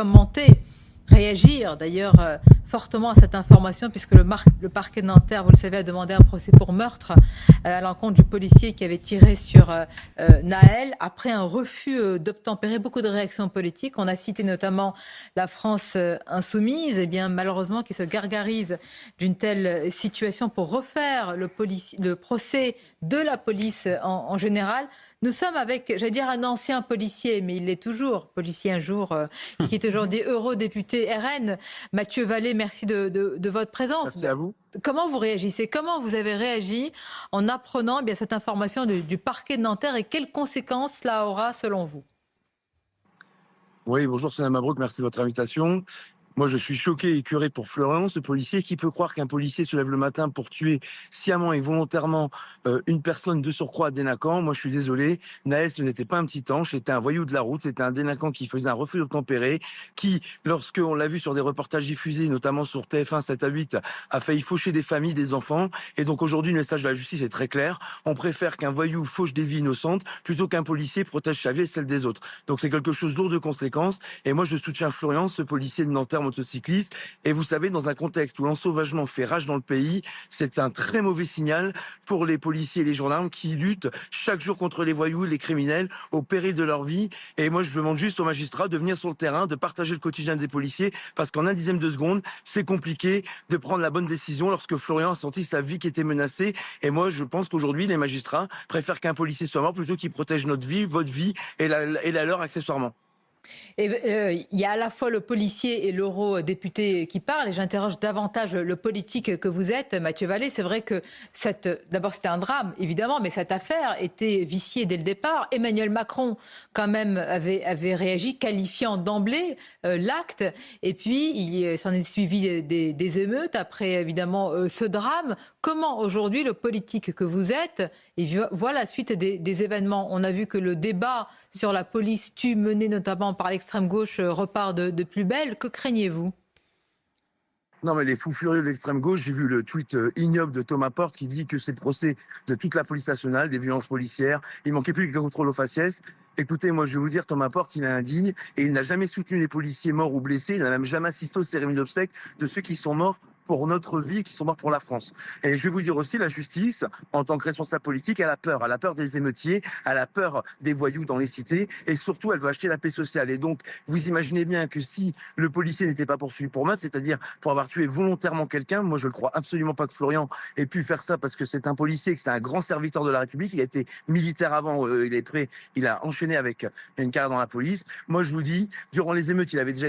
commenter, réagir d'ailleurs fortement à cette information puisque le parquet de Nanterre, vous le savez, a demandé un procès pour meurtre à l'encontre du policier qui avait tiré sur Naël après un refus d'obtempérer. Beaucoup de réactions politiques. On a cité notamment la France insoumise, et bien malheureusement qui se gargarise d'une telle situation pour refaire le procès de la police en général. Nous sommes avec, j'allais dire, un ancien policier, mais il l'est toujours, policier un jour, qui est aujourd'hui eurodéputé RN. Mathieu Vallée, merci de votre présence. Merci à vous. Comment vous réagissez? Comment vous avez réagi en apprenant bien, cette information du parquet de Nanterre et quelles conséquences cela aura selon vous? Oui, bonjour Sonia Mabrouk, merci de votre invitation. Moi, je suis choqué et écœuré pour Florian, ce policier. Qui peut croire qu'un policier se lève le matin pour tuer sciemment et volontairement une personne de surcroît à Dénacan? Moi, je suis désolé. Naël, ce n'était pas un petit ange, c'était un voyou de la route, c'était un délinquant qui faisait un refus d'obtempérer, qui, lorsqu'on l'a vu sur des reportages diffusés, notamment sur TF1 7 à 8, a failli faucher des familles, des enfants. Et donc aujourd'hui, le message de la justice est très clair. On préfère qu'un voyou fauche des vies innocentes plutôt qu'un policier protège sa vie et celle des autres. Donc c'est quelque chose de lourd de conséquences. Et moi, je soutiens Florian, ce policier de Nanterre motocycliste. Et vous savez, dans un contexte où l'ensauvagement fait rage dans le pays, c'est un très mauvais signal pour les policiers et les gendarmes qui luttent chaque jour contre les voyous, les criminels, au péril de leur vie. Et moi, je demande juste aux magistrats de venir sur le terrain, de partager le quotidien des policiers, parce qu'en un dixième de seconde, c'est compliqué de prendre la bonne décision lorsque Florian a senti sa vie qui était menacée. Et moi, je pense qu'aujourd'hui, les magistrats préfèrent qu'un policier soit mort plutôt qu'il protège notre vie, votre vie et la leur accessoirement. Et il y a à la fois le policier et l'eurodéputé qui parlent, et j'interroge davantage le politique que vous êtes, Mathieu Vallée. C'est vrai que d'abord c'était un drame, évidemment, mais cette affaire était viciée dès le départ. Emmanuel Macron, quand même, avait réagi, qualifiant d'emblée l'acte. Et puis, il s'en est suivi des émeutes après, évidemment, ce drame. Comment aujourd'hui le politique que vous êtes voit la suite des événements? On a vu que le débat sur la police tue mené notamment par l'extrême gauche repart de plus belle. Que craignez-vous? Non, mais les fous furieux de l'extrême gauche, j'ai vu le tweet ignoble de Thomas Porte qui dit que c'est le procès de toute la police nationale, des violences policières. Il manquait plus que le contrôle aux faciès. Écoutez, moi, je vais vous dire, Thomas Porte, il est indigne et il n'a jamais soutenu les policiers morts ou blessés. Il n'a même jamais assisté aux cérémonies d'obsèques de ceux qui sont morts pour notre vie, qui sont morts pour la France. Et je vais vous dire aussi, la justice, en tant que responsable politique, elle a peur. Elle a peur des émeutiers, elle a peur des voyous dans les cités, et surtout, elle veut acheter la paix sociale. Et donc, vous imaginez bien que si le policier n'était pas poursuivi pour meurtre, c'est-à-dire pour avoir tué volontairement quelqu'un, moi, je ne crois absolument pas que Florian ait pu faire ça parce que c'est un policier, que c'est un grand serviteur de la République. Il a été militaire avant, il a enchaîné avec une carrière dans la police. Moi, je vous dis, durant les émeutes, il avait déjà été